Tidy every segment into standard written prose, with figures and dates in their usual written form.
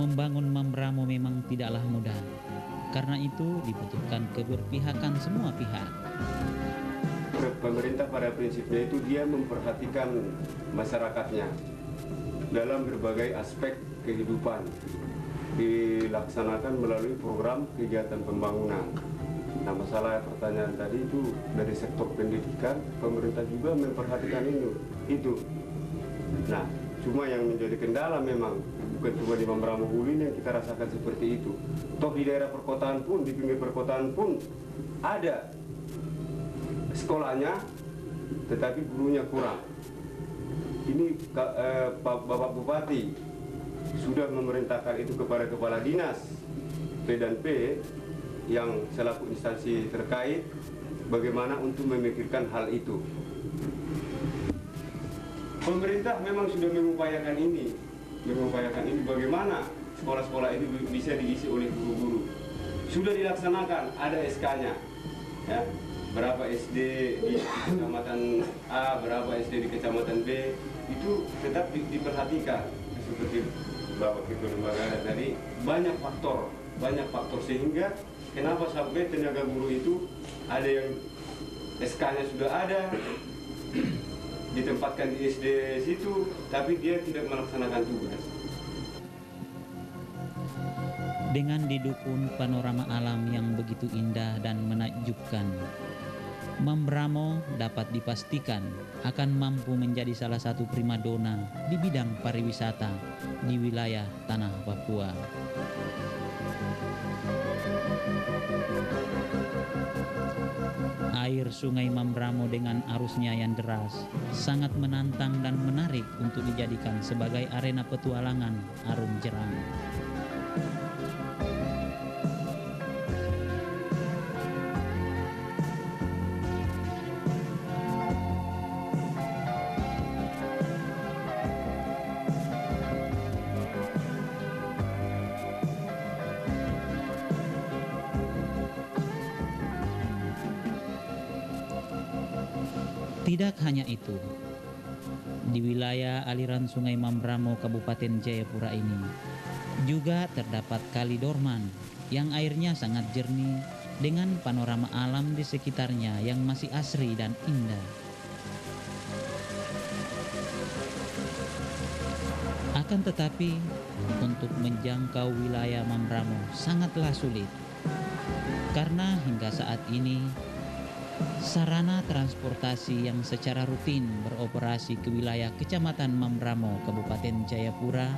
Membangun Mambramo memang tidaklah mudah. Karena itu dibutuhkan keberpihakan semua pihak. Pemerintah pada prinsipnya itu dia memperhatikan masyarakatnya dalam berbagai aspek kehidupan, dilaksanakan melalui program kegiatan pembangunan. Nah, masalah pertanyaan tadi itu dari sektor pendidikan, pemerintah juga memperhatikan itu. Nah, cuma yang menjadi kendala memang bukan cuma di Mambramo Hulu yang kita rasakan seperti itu. Toh di daerah perkotaan pun, di pinggir perkotaan pun ada sekolahnya, tetapi gurunya kurang. Ini Bapak Bupati sudah memerintahkan itu kepada Kepala Dinas P dan P yang selaku instansi terkait bagaimana untuk memikirkan hal itu. Pemerintah memang sudah mengupayakan ini bagaimana sekolah-sekolah itu bisa diisi oleh guru-guru. Sudah dilaksanakan, ada SK-nya. Ya. Berapa SD di kecamatan A, berapa SD di kecamatan B, itu tetap diperhatikan. Seperti Bapak Ketua Lembaga tadi, banyak faktor sehingga kenapa sampai tenaga guru itu ada yang SK-nya sudah ada, ditempatkan di SD situ, tapi dia tidak melaksanakan tugas. Dengan didukung panorama alam yang begitu indah dan menakjubkan, Mambramo dapat dipastikan akan mampu menjadi salah satu primadona di bidang pariwisata di wilayah tanah Papua. Air Sungai Mambramo dengan arusnya yang deras sangat menantang dan menarik untuk dijadikan sebagai arena petualangan arum jeram. Tidak hanya itu, di wilayah aliran Sungai Mambramo Kabupaten Jayapura ini juga terdapat Kali Dorman yang airnya sangat jernih dengan panorama alam di sekitarnya yang masih asri dan indah. Akan tetapi, untuk menjangkau wilayah Mambramo sangatlah sulit, karena hingga saat ini sarana transportasi yang secara rutin beroperasi ke wilayah Kecamatan Mambramo, Kabupaten Jayapura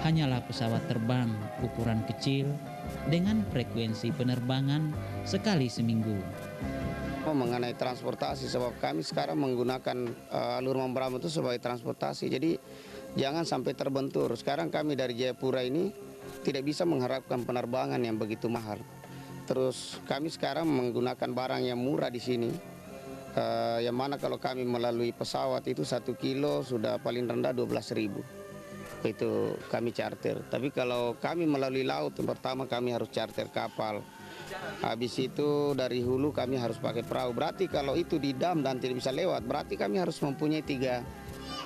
hanyalah pesawat terbang ukuran kecil dengan frekuensi penerbangan sekali seminggu. Mengenai transportasi, sebab kami sekarang menggunakan alur Mambramo itu sebagai transportasi, jadi jangan sampai terbentur. Sekarang kami dari Jayapura ini tidak bisa mengharapkan penerbangan yang begitu mahal. Terus kami sekarang menggunakan barang yang murah di sini, yang mana kalau kami melalui pesawat itu 1 kilo sudah paling rendah 12.000. Itu kami charter. Tapi kalau kami melalui laut, yang pertama kami harus charter kapal. Habis itu dari hulu kami harus pakai perahu. Berarti kalau itu di dam dan tidak bisa lewat, berarti kami harus mempunyai 3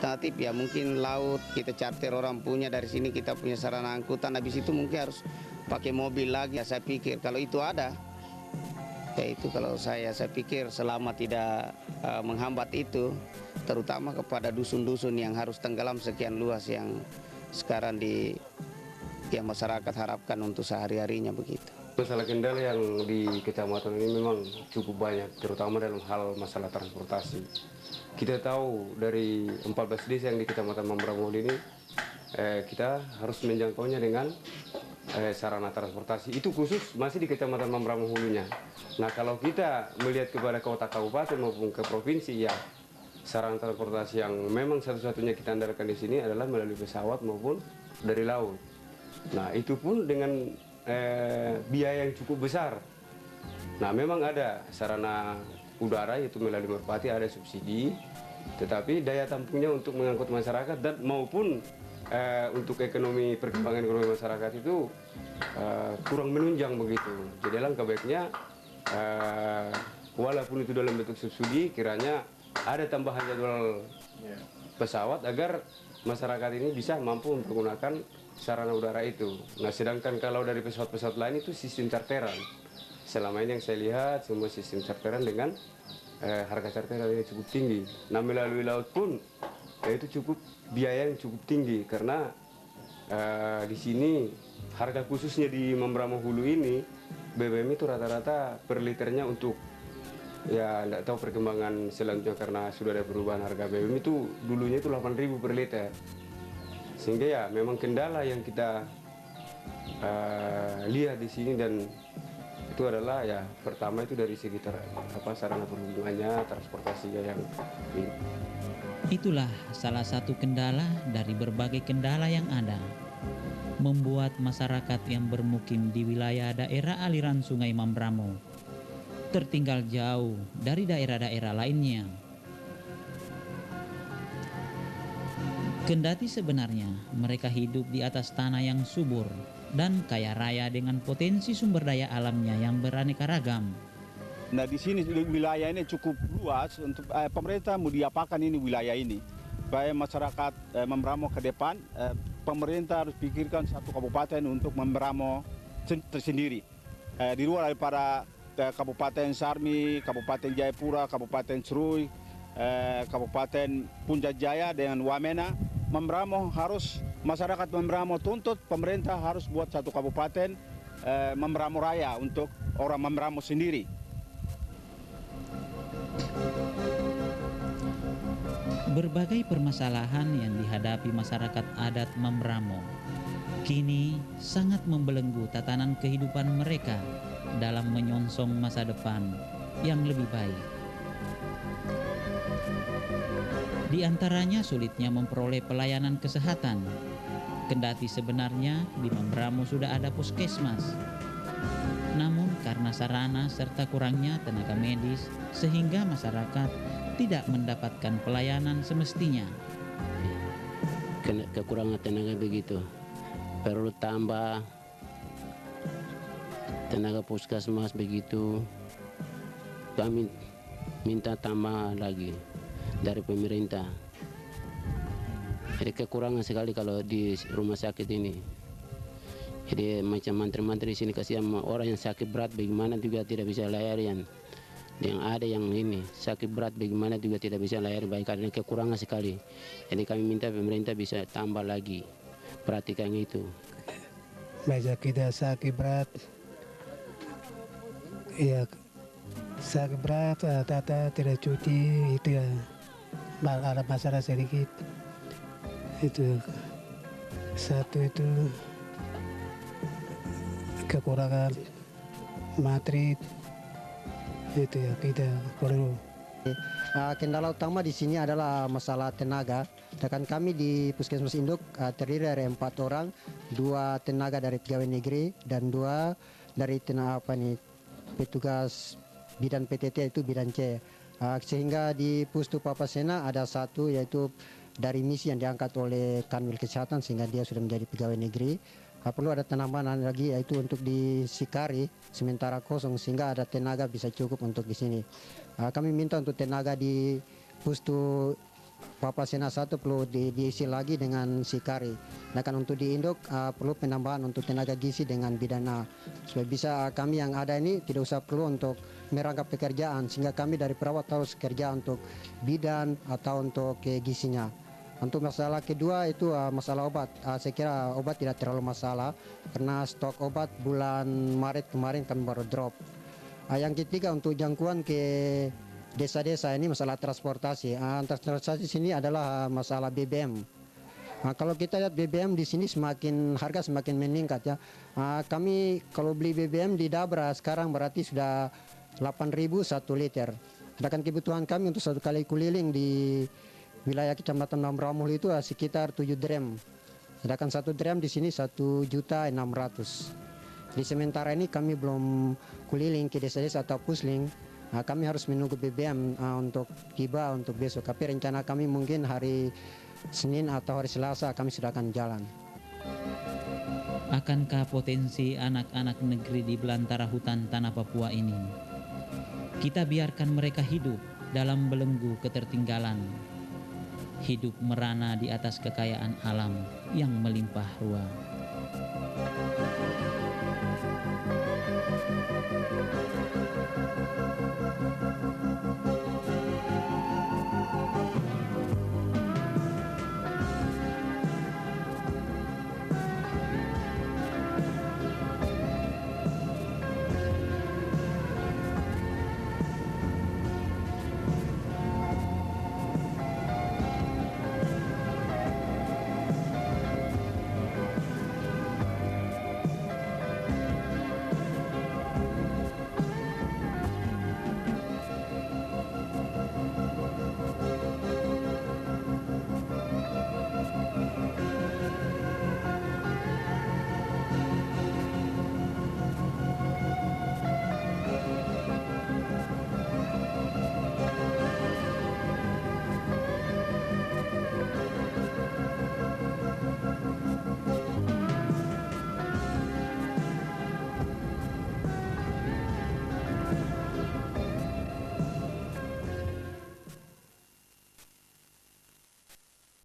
alternatif ya. Mungkin laut kita charter orang punya, dari sini kita punya sarana angkutan. Habis itu mungkin harus pakai mobil lagi. Ya, saya pikir kalau itu ada, ya itu kalau saya pikir selama tidak menghambat itu, terutama kepada dusun-dusun yang harus tenggelam sekian luas yang sekarang yang masyarakat harapkan untuk sehari-harinya begitu. Masalah kendala yang di kecamatan ini memang cukup banyak, terutama dalam hal masalah transportasi. Kita tahu dari 14 desa yang di Kecamatan Mambramo ini, kita harus menjangkaunya dengan sarana transportasi. Itu khusus masih di Kecamatan Mambramo hulunya. Nah, kalau kita melihat kepada kota kabupaten maupun ke provinsi, ya sarana transportasi yang memang satu-satunya kita andalkan di sini adalah melalui pesawat maupun dari laut. Nah, itu pun dengan biaya yang cukup besar. Nah, memang ada sarana udara yaitu melalui merpati, ada subsidi, tetapi daya tampungnya untuk mengangkut masyarakat dan maupun untuk perkembangan ekonomi masyarakat itu kurang menunjang begitu. Jadi alangkah baiknya walaupun itu dalam bentuk subsidi, kiranya ada tambahan jadwal pesawat agar masyarakat ini bisa mampu menggunakan sarana udara itu. Nah, sedangkan kalau dari pesawat-pesawat lain itu sistem charteran. Selama ini yang saya lihat semua sistem charteran dengan harga charteran ini cukup tinggi. Nah, melalui laut pun itu cukup biaya yang cukup tinggi karena di sini harga khususnya di Membramo Hulu ini BBM itu rata-rata per liternya untuk ya tidak tahu perkembangan selanjutnya karena sudah ada perubahan harga BBM itu dulunya itu 8.000 per liter. Sehingga ya memang kendala yang kita lihat di sini dan itu adalah ya pertama itu dari sekitar sarana perhubungannya, transportasinya yang ini. Itulah salah satu kendala dari berbagai kendala yang ada, membuat masyarakat yang bermukim di wilayah daerah aliran Sungai Mambramo tertinggal jauh dari daerah-daerah lainnya. Kendati sebenarnya mereka hidup di atas tanah yang subur dan kaya raya dengan potensi sumber daya alamnya yang beraneka ragam. Nah, di sini wilayah ini cukup luas untuk pemerintah mau diapakan ini wilayah ini. Supaya masyarakat Membramo ke depan, pemerintah harus pikirkan satu kabupaten untuk Membramo tersendiri. Di luar daripada Kabupaten Sarmi, Kabupaten Jayapura, Kabupaten Serui, Kabupaten Puncak Jaya dengan Wamena, Membramo harus, masyarakat Membramo tuntut pemerintah harus buat satu kabupaten Membramo Raya untuk orang Membramo sendiri. Berbagai permasalahan yang dihadapi masyarakat adat Membramo kini sangat membelenggu tatanan kehidupan mereka dalam menyongsong masa depan yang lebih baik. Di antaranya sulitnya memperoleh pelayanan kesehatan, kendati sebenarnya di Membramo sudah ada puskesmas. Namun karena sarana serta kurangnya tenaga medis sehingga masyarakat tidak mendapatkan pelayanan semestinya. Kekurangan tenaga begitu, perlu tambah tenaga puskesmas begitu. Kami minta tambah lagi dari pemerintah. Jadi kekurangan sekali kalau di rumah sakit ini. Jadi macam mantri-mantri di sini kasihan orang yang sakit berat bagaimana juga tidak bisa layarian. Yang ada yang ini sakit berat bagaimana juga tidak bisa layar baik karena kekurangan sekali. Jadi kami minta pemerintah bisa tambah lagi perhatikan itu. Baca kita sakit berat, ya sakit berat, tata tidak cuti itu ya, ada masalah sedikit. Itu satu itu kekurangan materi. Itu ya kita perlu. Kendala utama di sini adalah masalah tenaga. Sedangkan kami di Puskesmas Induk terdiri dari 4 orang, 2 tenaga dari pegawai negeri dan 2 dari petugas bidan PTT itu bidan C. Sehingga di Pustu Papasena ada 1 yaitu dari misi yang diangkat oleh Kanwil Kesehatan sehingga dia sudah menjadi pegawai negeri. Perlu ada tambahan lagi yaitu untuk di Sikari sementara kosong sehingga ada tenaga bisa cukup untuk di sini. Kami minta untuk tenaga di Pustu Papasena 1 perlu diisi lagi dengan Sikari. Nah kan untuk di Induk perlu penambahan untuk tenaga gizi dengan bidan A supaya bisa kami yang ada ini tidak usah perlu untuk merangkap pekerjaan sehingga kami dari perawat harus kerja untuk bidan atau untuk gizinya. Untuk masalah kedua itu masalah obat. Saya kira obat tidak terlalu masalah karena stok obat bulan Maret kemarin kami baru drop. Yang ketiga untuk jangkauan ke desa-desa ini masalah transportasi. Transportasi sini adalah masalah BBM. Kalau kita lihat BBM di sini harga semakin meningkat ya. Kami kalau beli BBM di Dabra sekarang berarti sudah 8.000 1 liter. Sedangkan kebutuhan kami untuk 1 kali keliling di wilayah Kecamatan Membramo itu sekitar 7 dram. Sedangkan 1 dram di sini 1.600.000. Di sementara ini kami belum keliling ke desa-desa atau pusling. Kami harus menunggu BBM untuk tiba untuk besok. Tapi rencana kami mungkin hari Senin atau hari Selasa kami sudah akan jalan. Akankah potensi anak-anak negeri di belantara hutan tanah Papua ini kita biarkan mereka hidup dalam belenggu ketertinggalan? hidup merana di atas kekayaan alam yang melimpah ruah.